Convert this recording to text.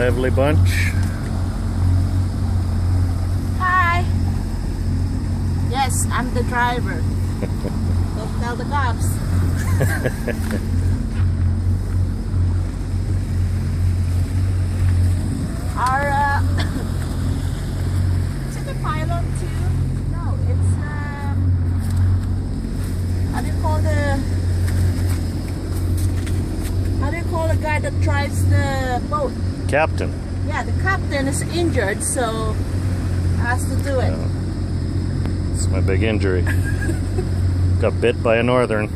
lively bunch. Hi. Yes, I'm the driver. Don't tell the cops. Our is it a pilot too? No, it's how do you call the guy that drives the boat? Captain. Yeah, the captain is injured, so has to do it. It's my big injury. Got bit by a northern.